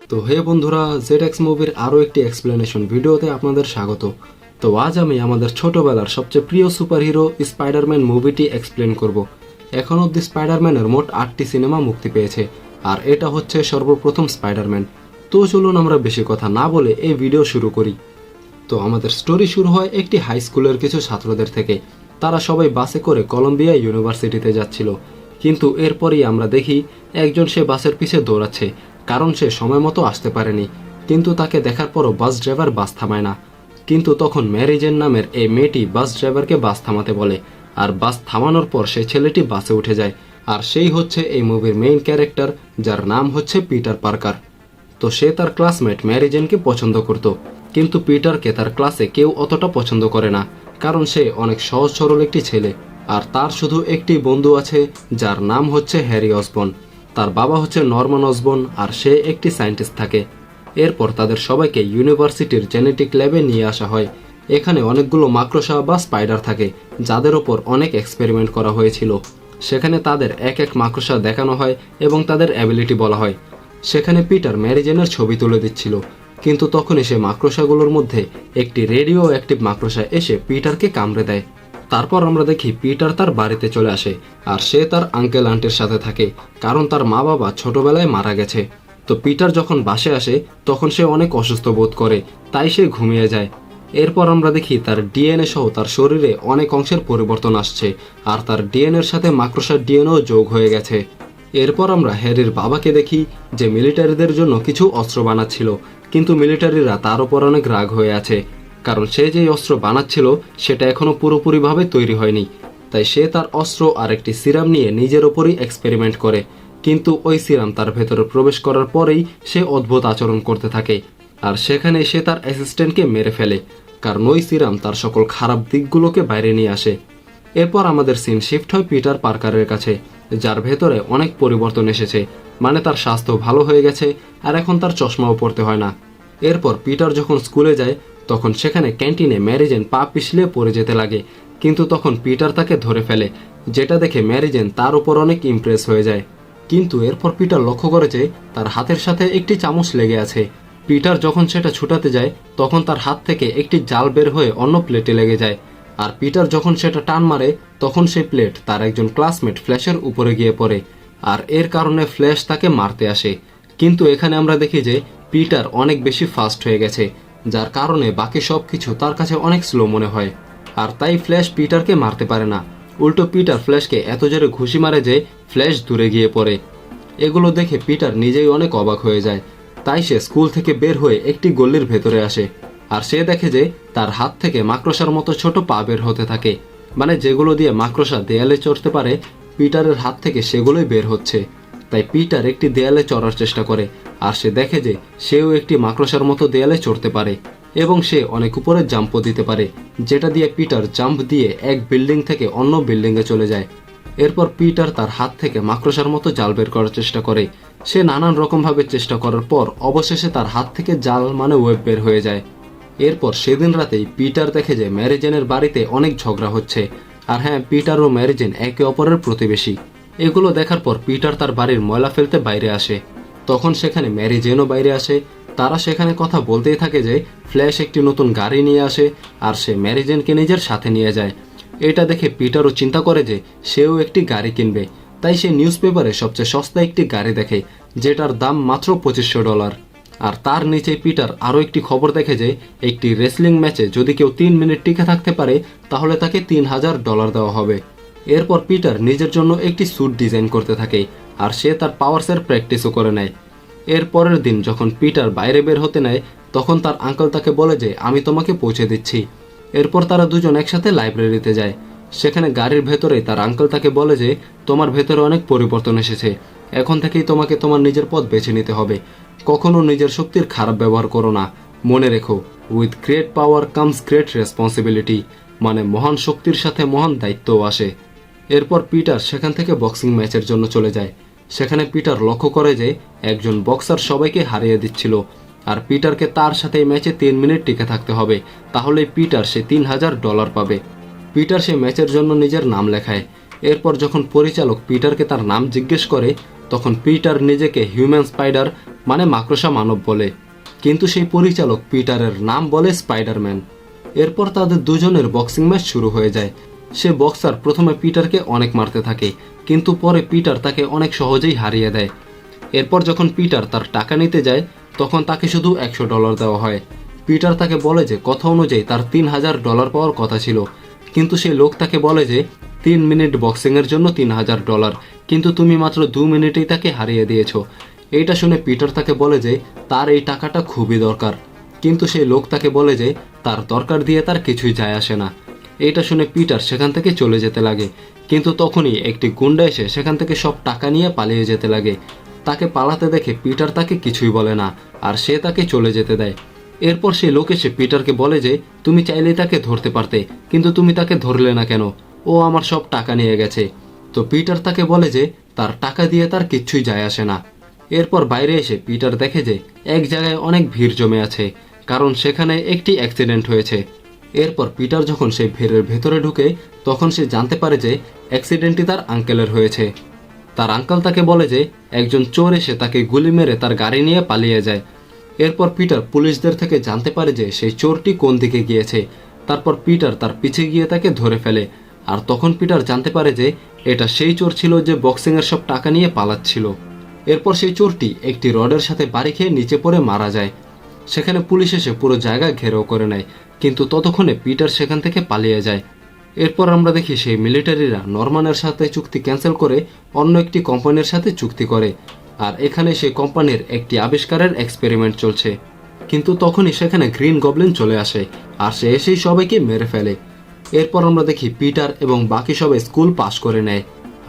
তো হে বন্ধুরা, জেড মুভির আরও একটি এক্সপ্লেনেশন ভিডিওতে আপনাদের স্বাগত। তো আজ আমি আমাদের ছোটবেলার সবচেয়ে প্রিয় সুপারহিরো স্পাইডারম্যান মুভিটি এক্সপ্লেন করব। এখন অবধি স্পাইডারম্যানের মোট 8টি সিনেমা মুক্তি পেয়েছে, আর এটা হচ্ছে সর্বপ্রথম স্পাইডারম্যান। তো চলুন আমরা বেশি কথা না বলে এই ভিডিও শুরু করি। তো আমাদের স্টোরি শুরু হয় একটি হাই স্কুলের কিছু ছাত্রদের থেকে। তারা সবাই বাসে করে কলম্বিয়া ইউনিভার্সিটিতে যাচ্ছিল, কিন্তু এরপরই আমরা দেখি একজন সে বাসের পিছে দৌড়াচ্ছে, কারণ সে সময় মতো আসতে পারেনি। কিন্তু তাকে দেখার পরও বাস ড্রাইভার বাস থামায় না। কিন্তু তখন ম্যারি জেন নামের এই মেয়েটি বাস ড্রাইভারকে বাস থামাতে বলে, আর বাস থামানোর পর সেই ছেলেটি বাসে উঠে যায়। আর সেই হচ্ছে এই মুভির মেইন ক্যারেক্টার, যার নাম হচ্ছে পিটার পার্কার। তো সে তার ক্লাসমেট ম্যারি জেনকে পছন্দ করত, কিন্তু পিটারকে তার ক্লাসে কেউ অতটা পছন্দ করে না, কারণ সে অনেক সহজ সরল একটি ছেলে। আর তার শুধু একটি বন্ধু আছে, যার নাম হচ্ছে হ্যারি অসবর্ন। তার বাবা হচ্ছে নরম্যান অসবর্ন, আর সে একটি সায়েন্টিস্ট থাকে। এরপর তাদের সবাইকে ইউনিভার্সিটির জেনেটিক ল্যাবে নিয়ে আসা হয়। এখানে অনেকগুলো মাকড়সা বা স্পাইডার থাকে, যাদের ওপর অনেক এক্সপেরিমেন্ট করা হয়েছিল। সেখানে তাদের এক এক মাকড়সা দেখানো হয় এবং তাদের অ্যাবিলিটি বলা হয়। সেখানে পিটার ম্যারি জেনের ছবি তুলে দিচ্ছিল, কিন্তু তখনই সে মাকড়সাগুলোর মধ্যে একটি রেডিও অ্যাক্টিভ মাকড়সা এসে পিটারকে কামড়ে দেয়। তারপর আমরা দেখি পিটার তার বাড়িতে চলে আসে, আর সে তার আঙ্কেল আন্টির সাথে থাকে, কারণ তার মা বাবা ছোটবেলায় মারা গেছে। তো পিটার যখন বাসে আসে তখন সে অনেক অসুস্থ বোধ করে, তাই সে ঘুমিয়ে যায়। এরপর আমরা দেখি তার ডিএনএ সহ তার শরীরে অনেক অংশের পরিবর্তন আসছে, আর তার ডিএনএর সাথে মাকড়সার ডিএনএও যোগ হয়ে গেছে। এরপর আমরা হ্যারির বাবাকে দেখি, যে মিলিটারিদের জন্য কিছু অস্ত্র বানাচ্ছিল, কিন্তু মিলিটারিরা তার উপর অনেক রাগ হয়ে আছে, কারণ সে যেই অস্ত্র বানাচ্ছিল সেটা এখনও পুরোপুরিভাবে তৈরি হয়নি। তাই সে তার অস্ত্র আর একটি সিরাম নিয়ে নিজের ওপরই এক্সপেরিমেন্ট করে, কিন্তু ওই সিরাম তার ভেতরে প্রবেশ করার পরেই সে অদ্ভুত আচরণ করতে থাকে, আর সেখানে সে তার অ্যাসিস্ট্যান্টকে মেরে ফেলে, কারণ ওই সিরাম তার সকল খারাপ দিকগুলোকে বাইরে নিয়ে আসে। এরপর আমাদের সিন শিফট হয় পিটার পার্কারের কাছে, যার ভেতরে অনেক পরিবর্তন এসেছে, মানে তার স্বাস্থ্য ভালো হয়ে গেছে, আর এখন তার চশমাও পড়তে হয় না। এরপর পিটার যখন স্কুলে যায় তখন সেখানে ক্যান্টিনে ম্যারি জেন পা পিছলে পড়ে যেতে লাগে, কিন্তু তখন পিটার তাকে ধরে ফেলে, যেটা দেখে ম্যারি জেন তার উপর অনেক ইমপ্রেস হয়ে যায়। কিন্তু এরপর পিটার লক্ষ্য করে যে তার হাতের সাথে একটি চামচ লেগে আছে। পিটার যখন সেটা ছুটাতে যায় তখন তার হাত থেকে একটি জাল বের হয়ে অন্য প্লেটে লেগে যায়, আর পিটার যখন সেটা টান মারে তখন সেই প্লেট তার একজন ক্লাসমেট ফ্ল্যাশের উপরে গিয়ে পড়ে, আর এর কারণে ফ্ল্যাশ তাকে মারতে আসে। কিন্তু এখানে আমরা দেখি যে পিটার অনেক বেশি ফাস্ট হয়ে গেছে, যার কারণে বাকি সব কিছু তার কাছে অনেক স্লো মনে হয়, আর তাই ফ্ল্যাশ পিটারকে মারতে পারে না। উল্টো পিটার ফ্ল্যাশকে এত জোরে ঘুষি মারে যে ফ্ল্যাশ দূরে গিয়ে পড়ে। এগুলো দেখে পিটার নিজেই অনেক অবাক হয়ে যায়। তাই সে স্কুল থেকে বের হয়ে একটি গলির ভেতরে আসে, আর সে দেখে যে তার হাত থেকে মাকড়সার মতো ছোট পা বের হতে থাকে, মানে যেগুলো দিয়ে মাকড়সা দেয়ালে চড়তে পারে, পিটারের হাত থেকে সেগুলোই বের হচ্ছে। তাই পিটার একটি দেয়ালে চড়ার চেষ্টা করে, আর সে দেখে যে সেও একটি মাকড়সার মতো দেয়ালে চড়তে পারে, এবং সে অনেক উপরে জাম্পও দিতে পারে, যেটা দিয়ে পিটার জাম্প দিয়ে এক বিল্ডিং থেকে অন্য বিল্ডিংয়ে চলে যায়। এরপর পিটার তার হাত থেকে মাকড়সার মতো জাল বের করার চেষ্টা করে। সে নানান রকমভাবে চেষ্টা করার পর অবশেষে তার হাত থেকে জাল মানে ওয়েব বের হয়ে যায়। এরপর সেদিন রাতেই পিটার দেখে যে ম্যারি জেনের বাড়িতে অনেক ঝগড়া হচ্ছে, আর হ্যাঁ, পিটার ও ম্যারি জেন একে অপরের প্রতিবেশী। এগুলো দেখার পর পিটার তার বাড়ির ময়লা ফেলতে বাইরে আসে, তখন সেখানে ম্যারি জেনও বাইরে আসে। তারা সেখানে কথা বলতেই থাকে যে ফ্ল্যাশ একটি নতুন গাড়ি নিয়ে আসে, আর সে ম্যারি জেনকে নিজের সাথে নিয়ে যায়। এটা দেখে পিটারও চিন্তা করে যে সেও একটি গাড়ি কিনবে, তাই সে নিউজ পেপারে সবচেয়ে সস্তা একটি গাড়ি দেখে, যেটার দাম মাত্র $2500। আর তার নিচে পিটার আরও একটি খবর দেখে যে একটি রেসলিং ম্যাচে যদি কেউ 3 মিনিট টিকে থাকতে পারে তাহলে তাকে $3000 দেওয়া হবে। এরপর পিটার নিজের জন্য একটি স্যুট ডিজাইন করতে থাকে, আর সে তার পাওয়ার্সের প্র্যাকটিসও করে নেয়। এর পরের দিন যখন পিটার বাইরে বের হতে নেয় তখন তার আঙ্কেল তাকে বলে যে আমি তোমাকে পৌঁছে দিচ্ছি। এরপর তারা দুজন একসাথে লাইব্রেরিতে যায়। সেখানে গাড়ির ভেতরেই তার আঙ্কেল তাকে বলে যে তোমার ভেতরে অনেক পরিবর্তন এসেছে, এখন থেকেই তোমাকে তোমার নিজের পথ বেছে নিতে হবে। কখনো নিজের শক্তির খারাপ ব্যবহার করো না, মনে রেখো with great power comes great responsibility, মানে মহান শক্তির সাথে মহান দায়িত্বও আসে। এরপর পিটার সেখান থেকে বক্সিং ম্যাচের জন্য চলে যায়। সেখানে পিটার লক্ষ্য করে যে একজন বক্সার সবাইকে হারিয়ে দিচ্ছিল, আর পিটারকে তার সাথে এই ম্যাচে 3 মিনিট টিকে থাকতে হবে, তাহলে পিটার সে $3000 পাবে। পিটার সেই ম্যাচের জন্য নিজের নাম লেখায়। এরপর যখন পরিচালক পিটারকে তার নাম জিজ্ঞেস করে তখন পিটার নিজেকে হিউম্যান স্পাইডার মানে মাকড়সা মানব বলে, কিন্তু সেই পরিচালক পিটারের নাম বলে স্পাইডারম্যান। এরপর তাদের দুজনের বক্সিং ম্যাচ শুরু হয়ে যায়। সে বক্সার প্রথমে পিটারকে অনেক মারতে থাকে, কিন্তু পরে পিটার তাকে অনেক সহজেই হারিয়ে দেয়। এরপর যখন পিটার তার টাকা নিতে যায় তখন তাকে শুধু $100 দেওয়া হয়। পিটার তাকে বলে যে কথা অনুযায়ী তার $3000 পাওয়ার কথা ছিল, কিন্তু সেই লোক তাকে বলে যে 3 মিনিট বক্সিংয়ের জন্য $3000, কিন্তু তুমি মাত্র 2 মিনিটেই তাকে হারিয়ে দিয়েছো। এইটা শুনে পিটার তাকে বলে যে তার এই টাকাটা খুবই দরকার, কিন্তু সেই লোক তাকে বলে যে তার দরকার দিয়ে তার কিছুই যায় আসে না। এটা শুনে পিটার সেখান থেকে চলে যেতে লাগে, কিন্তু তখনই একটি গুন্ডা এসে সেখান থেকে সব টাকা নিয়ে পালিয়ে যেতে লাগে। তাকে পালাতে দেখে পিটার তাকে কিছুই বলে না, আর সে তাকে চলে যেতে দেয়। এরপর সেই লোক এসে পিটারকে বলে যে তুমি চাইলেই তাকে ধরতে পারতে, কিন্তু তুমি তাকে ধরলে না কেন? ও আমার সব টাকা নিয়ে গেছে। তো পিটার তাকে বলে যে তার টাকা দিয়ে তার কিচ্ছুই যায় আসে না। এরপর বাইরে এসে পিটার দেখে যে এক জায়গায় অনেক ভিড় জমে আছে, কারণ সেখানে একটি অ্যাক্সিডেন্ট হয়েছে। এরপর পিটার যখন সেই ভিড়ের ভেতরে ঢুকে তখন সে জানতে পারে যে অ্যাক্সিডেন্টটি তার আঙ্কেলের হয়েছে। তার আঙ্কেল তাকে বলে যে একজন চোর এসে তাকে গুলি মেরে তার গাড়ি নিয়ে পালিয়ে যায়। এরপর পিটার পুলিশদের থেকে জানতে পারে যে সেই চোরটি কোন দিকে গিয়েছে। তারপর পিটার তার পিছে গিয়ে তাকে ধরে ফেলে, আর তখন পিটার জানতে পারে যে এটা সেই চোর ছিল যে বক্সিংয়ের সব টাকা নিয়ে পালাচ্ছিল। এরপর সেই চোরটি একটি রডের সাথে বাড়ি খেয়ে নিচে পড়ে মারা যায়। সেখানে পুলিশ এসে পুরো জায়গা ঘেরাও করে নেয়, কিন্তু ততক্ষণে পিটার সেখান থেকে পালিয়ে যায়। এরপর আমরা দেখি সেই মিলিটারিরা নরমানের সাথে চুক্তি ক্যান্সেল করে অন্য একটি কোম্পানির সাথে চুক্তি করে, আর এখানে সেই কোম্পানির একটি আবিষ্কারের এক্সপেরিমেন্ট চলছে। কিন্তু তখনই সেখানে গ্রিন গবলিন চলে আসে, আর সে এসেই সবাইকে মেরে ফেলে। এরপর আমরা দেখি পিটার এবং বাকি সবাই স্কুল পাশ করে নেয়,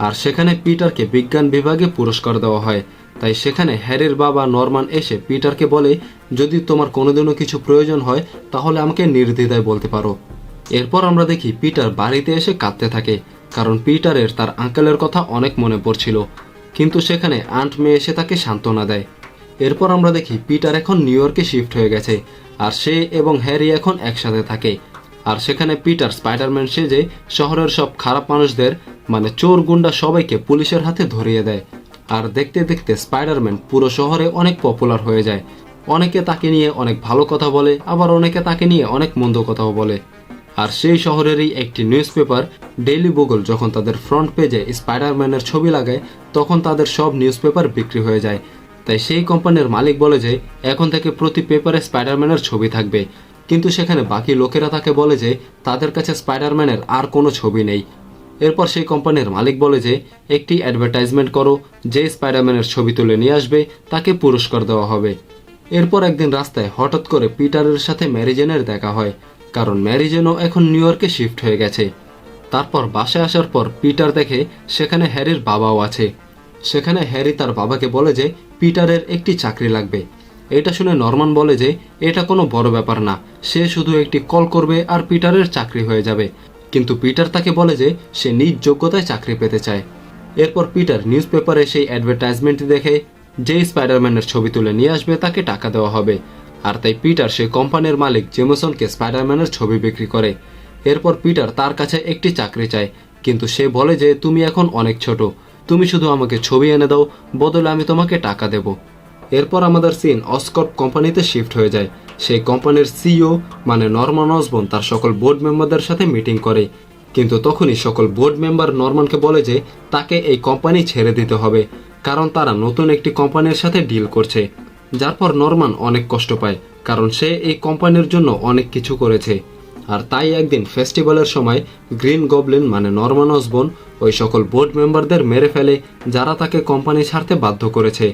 আর সেখানে পিটারকে বিজ্ঞান বিভাগে পুরস্কার দেওয়া হয়। তাই সেখানে হ্যারির বাবা নরমান এসে পিটারকে বলে যদি তোমার কোনোদিনও কিছু প্রয়োজন হয় তাহলে আমাকে নির্দ্বিধায় বলতে পারো। এরপর আমরা দেখি পিটার বাড়িতে এসে কাঁদতে থাকে, কারণ পিটারের তার আঙ্কেলের কথা অনেক মনে পড়ছিল, কিন্তু সেখানে আন্ট মেয়ে এসে তাকে সান্ত্বনা দেয়। এরপর আমরা দেখি পিটার এখন নিউ ইয়র্কে শিফট হয়ে গেছে, আর সে এবং হ্যারি এখন একসাথে থাকে। আর সেখানে পিটার স্পাইডারম্যান সেজে শহরের সব খারাপ মানুষদের মানে চোর গুন্ডা সবাইকে পুলিশের হাতে ধরিয়ে দেয়। আর দেখতে দেখতে স্পাইডারম্যান পুরো শহরে অনেক পপুলার হয়ে যায়। অনেকে তাকে নিয়ে অনেক ভালো কথা বলে, আবার অনেকে তাকে নিয়ে অনেক মন্দ কথাও বলে। আর সেই শহরেরই একটি নিউজ পেপার ডেইলি বুগল যখন তাদের ফ্রন্ট পেজে স্পাইডারম্যানের ছবি লাগায় তখন তাদের সব নিউজ পেপার বিক্রি হয়ে যায়। তাই সেই কোম্পানির মালিক বলে যে এখন থেকে প্রতি পেপারে স্পাইডারম্যানের ছবি থাকবে, কিন্তু সেখানে বাকি লোকেরা তাকে বলে যে তাদের কাছে স্পাইডারম্যানের আর কোনো ছবি নেই। এরপর সেই কোম্পানির মালিক বলে যে একটি অ্যাডভার্টাইজমেন্ট করো, যে স্পাইডারম্যানের ছবি তুলে নিয়ে আসবে তাকে পুরস্কার দেওয়া হবে। এরপর একদিন রাস্তায় হঠাৎ করে পিটারের সাথে ম্যারিজেনের দেখা হয়, কারণ ম্যারিজেনও এখন নিউ ইয়র্কে শিফট হয়ে গেছে। তারপর বাসায় আসার পর পিটার দেখে সেখানে হ্যারির বাবাও আছে। সেখানে হ্যারি তার বাবাকে বলে যে পিটারের একটি চাকরি লাগবে। এটা শুনে নরমান বলে যে এটা কোনো বড় ব্যাপার না, সে শুধু একটি কল করবে আর পিটারের চাকরি হয়ে যাবে। কিন্তু পিটার তাকে বলে যে সে নিজ যোগ্যতায় চাকরি পেতে চায়। এরপর পিটার নিউজ পেপারে সেই অ্যাডভার্টাইজমেন্টটি দেখে, যে স্পাইডারম্যানের ছবি তুলে নিয়ে আসবে তাকে টাকা দেওয়া হবে। আর তাই পিটার সেই কোম্পানির মালিক জেমসনকে স্পাইডারম্যানের ছবি বিক্রি করে। এরপর পিটার তার কাছে একটি চাকরি চায়, কিন্তু সে বলে যে তুমি এখন অনেক ছোট, তুমি শুধু আমাকে ছবি এনে দাও, বদলে আমি তোমাকে টাকা দেব। এরপর আমাদের সিন অসকট কোম্পানিতে শিফট হয়ে যায়। সেই কোম্পানির সিইও মানে নরমান অসবর্ন তার সকল বোর্ড মেম্বারদের সাথে মিটিং করে, কিন্তু তখনই সকল বোর্ড মেম্বার নরমানকে বলে যে তাকে এই কোম্পানি ছেড়ে দিতে হবে, কারণ তারা নতুন একটি কোম্পানির সাথে ডিল করছে। যার পর নরমান অনেক কষ্ট পায়, কারণ সে এই কোম্পানির জন্য অনেক কিছু করেছে। আর তাই একদিন ফেস্টিভ্যালের সময় গ্রিন গবলিন মানে নরমান অসবর্ন ওই সকল বোর্ড মেম্বারদের মেরে ফেলে যারা তাকে কোম্পানি ছাড়তে বাধ্য করেছে।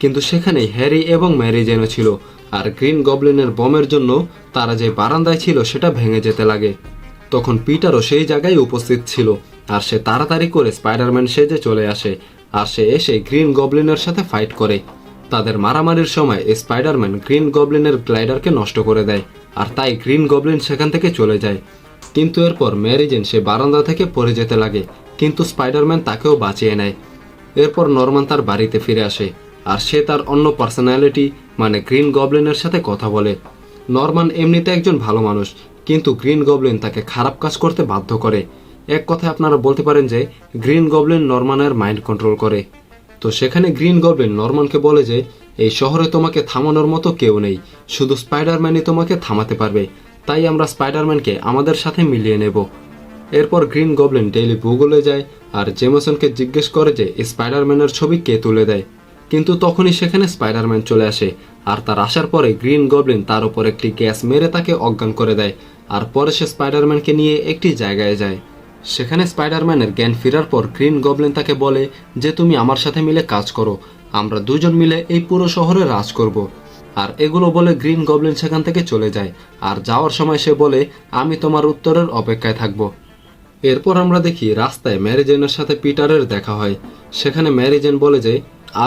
কিন্তু সেখানেই হ্যারি এবং ম্যারি জেনও ছিল, আর গ্রিন গবলিনের বমের জন্য তারা যে বারান্দায় ছিল সেটা ভেঙে যেতে লাগে। তখন পিটারও সেই জায়গায় উপস্থিত ছিল, আর সে তাড়াতাড়ি করে স্পাইডারম্যান সেজে চলে আসে, আর সে এসে গ্রিন গবলিনের সাথে ফাইট করে। তাদের মারামারির সময় স্পাইডারম্যান গ্রিন গবলিনের গ্লাইডারকে নষ্ট করে দেয়, আর তাই গ্রিন গবলিন সেখান থেকে চলে যায়। কিন্তু এরপর ম্যারি জেন সে বারান্দা থেকে পড়ে যেতে লাগে, কিন্তু স্পাইডারম্যান তাকেও বাঁচিয়ে নেয়। এরপর নরমান তার বাড়িতে ফিরে আসে, আর সে তার অন্য পার্সোনালিটি মানে গ্রিন গবলিনের সাথে কথা বলে। নরমান এমনিতে একজন ভালো মানুষ, কিন্তু গ্রিন গবলিন তাকে খারাপ কাজ করতে বাধ্য করে। এক কথায় আপনারা বলতে পারেন যে গ্রিন গবলিন নরমানের মাইন্ড কন্ট্রোল করে। তো সেখানে গ্রিন গবলিন নরমানকে বলে যে এই শহরে তোমাকে থামানোর মতো কেউ নেই, শুধু স্পাইডারম্যানই তোমাকে থামাতে পারবে, তাই আমরা স্পাইডারম্যানকে আমাদের সাথে মিলিয়ে নেব। এরপর গ্রিন গবলিন ডেইলি গুগলে যায় আর জেমসনকে জিজ্ঞেস করে যে স্পাইডারম্যানের ছবি কে তুলে দেয়। কিন্তু তখনই সেখানে স্পাইডারম্যান চলে আসে, আর তার আসার পরে গ্রিন গবলিন তার উপর একটি গ্যাস মেরে তাকে অজ্ঞান করে দেয়। আর পরে সে স্পাইডারম্যানকে নিয়ে একটি জায়গায় যায়। সেখানে স্পাইডারম্যানের জ্ঞান ফেরার পর গ্রিন গবলিন তাকে বলে যে তুমি আমার সাথে মিলে কাজ করো, আমরা দুজন মিলে এই পুরো শহরে রাজ করব। আর এগুলো বলে গ্রিন গবলিন সেখান থেকে চলে যায়। আর যাওয়ার সময় সে বলে আমি তোমার উত্তরের অপেক্ষায় থাকব। এরপর আমরা দেখি রাস্তায় ম্যারি জেনের সাথে পিটারের দেখা হয়। সেখানে ম্যারি জেন বলে যে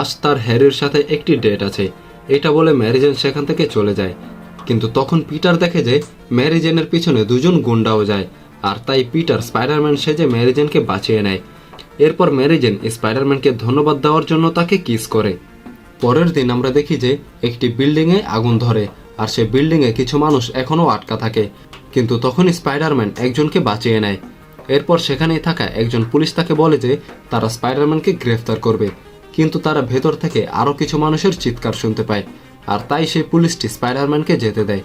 আজ তার হ্যারির সাথে একটি ডেট আছে। এটা বলে ম্যারি জেন সেখান থেকে চলে যায়। কিন্তু তখন পিটার দেখে যে ম্যারি জেনের পিছনে দুজন গুন্ডাও যায়, আর তাই পিটার স্পাইডারম্যান সেজে ম্যারি জেনকে বাঁচিয়ে নেয়। এরপর ম্যারি জেন স্পাইডারম্যানকে ধন্যবাদ দেওয়ার জন্য তাকে কিস করে। পরের দিন আমরা দেখি যে একটি বিল্ডিংয়ে আগুন ধরে, আর সে বিল্ডিংয়ে কিছু মানুষ এখনও আটকা থাকে। কিন্তু তখনই স্পাইডারম্যান একজনকে বাঁচিয়ে নেয়। এরপর সেখানেই থাকা একজন পুলিশ তাকে বলে যে তারা স্পাইডারম্যানকে গ্রেফতার করবে। কিন্তু তারা ভেতর থেকে আরও কিছু মানুষের চিৎকার শুনতে পায়, আর তাই সেই পুলিশটি স্পাইডারম্যানকে যেতে দেয়।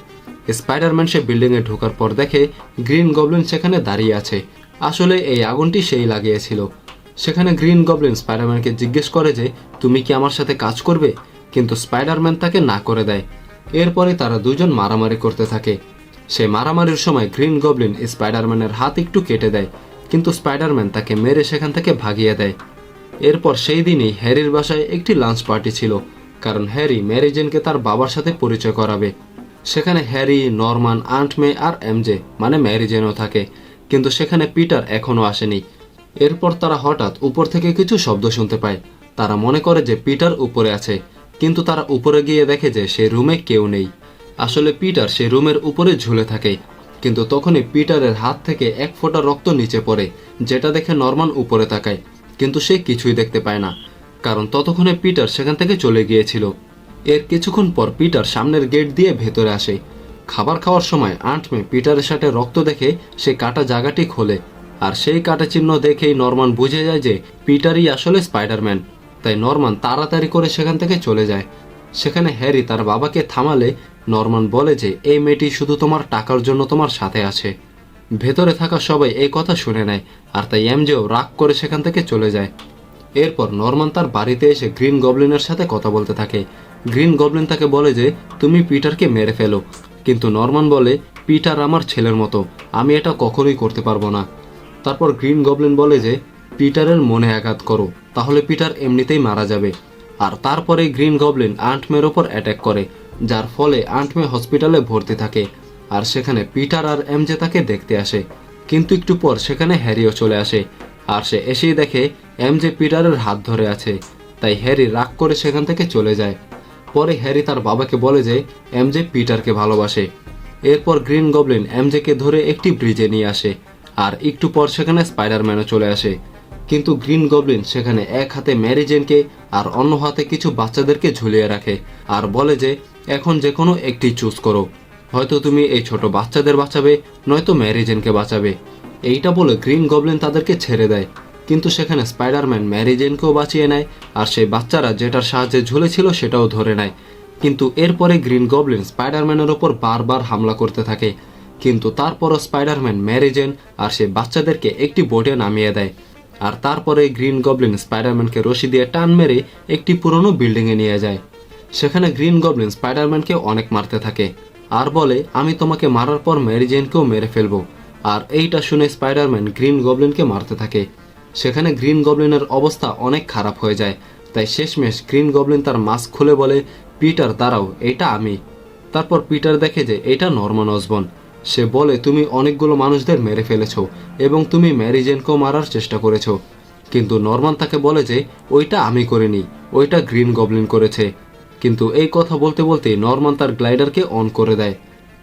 স্পাইডারম্যান সে বিল্ডিংয়ে ঢোকার পর দেখে গ্রিন গবলিন সেখানে দাঁড়িয়ে আছে। আসলে এই আগুনটি সেই লাগিয়েছিল। সেখানে গ্রিন গবলিন স্পাইডারম্যানকে জিজ্ঞেস করে যে তুমি কি আমার সাথে কাজ করবে, কিন্তু স্পাইডারম্যান তাকে না করে দেয়। এরপরে তারা দুজন মারামারি করতে থাকে। সে মারামারির সময় গ্রিন গবলিন স্পাইডারম্যানের হাত একটু কেটে দেয়, কিন্তু স্পাইডারম্যান তাকে মেরে সেখান থেকে ভাগিয়ে দেয়। এরপর সেই দিনই হ্যারির বাসায় একটি লাঞ্চ পার্টি ছিল, কারণ হ্যারি ম্যারি জেনকে তার বাবার সাথে পরিচয় করাবে। সেখানে হ্যারি, নরমান, আন্ট মে আর এমজে মানে ম্যারি জেনও থাকে, কিন্তু সেখানে পিটার এখনও আসেনি। এরপর তারা হঠাৎ উপর থেকে কিছু শব্দ শুনতে পায়। তারা মনে করে যে পিটার উপরে আছে, কিন্তু তারা উপরে গিয়ে দেখে যে সে রুমে কেউ নেই। আসলে পিটার সে রুমের উপরে ঝুলে থাকে। কিন্তু তখনই পিটারের হাত থেকে এক ফোঁটা রক্ত নিচে পড়ে, যেটা দেখে নরমান উপরে তাকায়, কিন্তু সে কিছুই দেখতে পায় না, কারণ ততক্ষণে পিটার সেখান থেকে চলে গিয়েছিল। এর কিছুক্ষণ পর পিটার সামনের গেট দিয়ে ভেতরে আসে। খাবার খাওয়ার সময় আন্ট মে পিটারের সাথে রক্ত দেখে সে কাটা জায়গাটি খোলে, আর সেই কাটা চিহ্ন দেখেই নরমান বুঝে যায় যে পিটারই আসলে স্পাইডারম্যান। তাই নরমান তাড়াতাড়ি করে সেখান থেকে চলে যায়। সেখানে হ্যারি তার বাবাকে থামালে নরমান বলে যে এই মেয়েটি শুধু তোমার টাকার জন্য তোমার সাথে আছে। ভেতরে থাকা সবাই এই কথা শুনে নেয়, আর তাই এমজেও রাগ করে সেখান থেকে চলে যায়। এরপর নরমান তার বাড়িতে এসে গ্রিন গবলিনের সাথে কথা বলতে থাকে। গ্রিন গবলিন তাকে বলে যে তুমি পিটারকে মেরে ফেলো, কিন্তু নরমান বলে পিটার আমার ছেলের মতো, আমি এটা কখনোই করতে পারবো না। তারপর গ্রিন গবলিন বলে যে পিটারের মনে আঘাত করো, তাহলে পিটার এমনিতেই মারা যাবে। আর তারপরে গ্রিন গবলিন আন্ট মের ওপর অ্যাটাক করে, যার ফলে আন্ট মে হসপিটালে ভর্তি থাকে। আর সেখানে পিটার আর এমজে তাকে দেখতে আসে। কিন্তু একটু পর সেখানে হ্যারিও চলে আসে, আর সে এসেই দেখে এমজে পিটারের হাত ধরে আছে। তাই হ্যারি রাগ করে সেখান থেকে চলে যায়। পরে হ্যারি তার বাবাকে বলে যে এমজে পিটারকে ভালোবাসে। এরপর গ্রিন গবলিন এমজেকে ধরে একটি ব্রিজে নিয়ে আসে, আর একটু পর সেখানে স্পাইডারম্যানও চলে আসে। কিন্তু গ্রিন গবলিন সেখানে এক হাতে ম্যারি জেনকে আর অন্য হাতে কিছু বাচ্চাদেরকে ঝুলিয়ে রাখে, আর বলে যে এখন যে কোনো একটি চুজ করো, হয়তো তুমি এই ছোট বাচ্চাদের বাঁচাবে, নয়তো ম্যারি জেনকে বাঁচাবে। এইটা বলে গ্রিন গবলিন তাদেরকে ছেড়ে দেয়। কিন্তু সেখানে স্পাইডারম্যান ম্যারি জেনকেও বাঁচিয়ে নেয়, আর সেই বাচ্চারা যেটার সাহায্যে ঝুলেছিল সেটাও ধরে নেয়। কিন্তু এরপরে গ্রিন গবলিন স্পাইডারম্যানের ওপর বারবার হামলা করতে থাকে। কিন্তু তারপরও স্পাইডারম্যান ম্যারি জেন আর সেই বাচ্চাদেরকে একটি বোটে নামিয়ে দেয়। আর তারপরে গ্রিন গবলিন স্পাইডারম্যানকে রশি দিয়ে টান মেরে একটি পুরনো বিল্ডিংয়ে নিয়ে যায়। সেখানে গ্রিন গবলিন স্পাইডারম্যানকে অনেক মারতে থাকে, আর বলে আমি তোমাকে মারার পর ম্যারি জেনকেও মেরে ফেলবো। আর এইটা শুনে স্পাইডারম্যান গ্রিন গবলিনকে মারতে থাকে। সেখানে গ্রিন গবলিনের অবস্থা অনেক খারাপ হয়ে যায়। তাই শেষমেশ গ্রিন গবলিন তার মাস্ক খুলে বলে পিটার দাঁড়াও, এটা আমি। তারপর পিটার দেখে যে এটা নরমান অসবর্ন। সে বলে তুমি অনেকগুলো মানুষদের মেরে ফেলেছো এবং তুমি ম্যারি জেনকেও মারার চেষ্টা করেছো। কিন্তু নরমান তাকে বলে যে ওইটা আমি করিনি, ওইটা গ্রিন গবলিন করেছে। কিন্তু এই কথা বলতে বলতেই নরমান তার গ্লাইডারকে অন করে দেয়।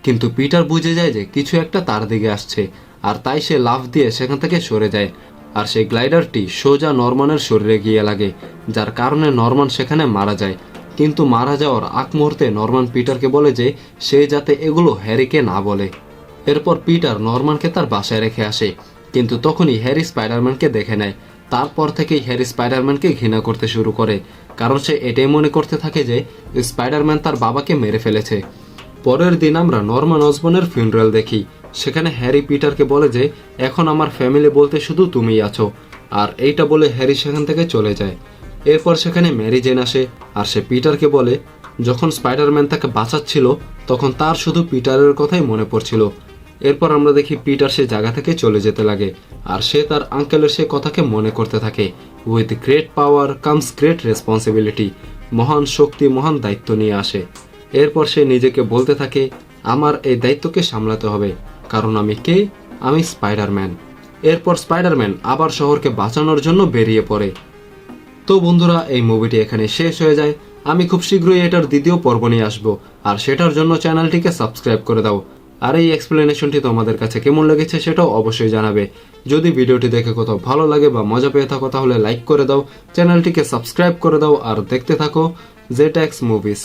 কিন্তু পিটার বুঝে যায় যে কিছু একটা তার দিকে আসছে, আর তাই সে লাফ দিয়ে সেখান থেকে সরে যায়। আর সেই গ্লাইডারটি সোজা নরমানের শরীরে গিয়ে লাগে, যার কারণে নরমান সেখানে মারা যায়। কিন্তু মারা যাওয়ার আগ মুহূর্তে নরমান পিটারকে বলে যে সে যাতে এগুলো হ্যারিকে না বলে। এরপর পিটার নরম্যানকে তার বাসায় রেখে আসে, কিন্তু তখনই হ্যারি স্পাইডারম্যানকে দেখে নেয়। তারপর থেকেই হ্যারি স্পাইডারম্যানকে ঘৃণা করতে শুরু করে, কারণ সে এটাই মনে করতে থাকে যে স্পাইডারম্যান তার বাবাকে মেরে ফেলেছে। পরের দিন আমরা নরম্যান অসবর্নের ফিউনারাল দেখি। সেখানে হ্যারি পিটারকে বলে যে এখন আমার ফ্যামিলি বলতে শুধু তুমিই আছো, আর এইটা বলে হ্যারি সেখান থেকে চলে যায়। এরপর সেখানে ম্যারি জেন আসে, আর সে পিটারকে বলে যখন স্পাইডারম্যান তাকে বাঁচাচ্ছিল তখন তার শুধু পিটারের কথাই মনে পড়ছিল। এরপর আমরা দেখি পিটার সে জায়গা থেকে চলে যেতে লাগে, আর সে তার আঙ্কেলের সে কথাকে মনে করতে থাকে। With great power comes great responsibility, মহান শক্তি মহান দায়িত্ব নিয়ে আসে। এরপর সে নিজেকে বলতে থাকে আমার এই দায়িত্বকে সামলাতে হবে, কারণ আমি কে? আমি স্পাইডারম্যান। এরপর স্পাইডারম্যান আবার শহরকে বাঁচানোর জন্য বেরিয়ে পড়ে। তো বন্ধুরা, এই মুভিটি এখানে শেষ হয়ে যায়। আমি খুব শীঘ্রই এটার দ্বিতীয় পর্ব নিয়ে আসবো, আর সেটার জন্য চ্যানেলটিকে সাবস্ক্রাইব করে দাও। আর এই এক্সপ্লেনেশনটি তোমাদের কাছে কেমন লেগেছে সেটাও অবশ্যই জানাবে। যদি ভিডিওটি দেখে কোথাও ভালো লাগে বা মজা পেয়ে থাকো তাহলে লাইক করে দাও, চ্যানেলটিকে সাবস্ক্রাইব করে দাও, আর দেখতে থাকো জেড এক্স মুভিজ।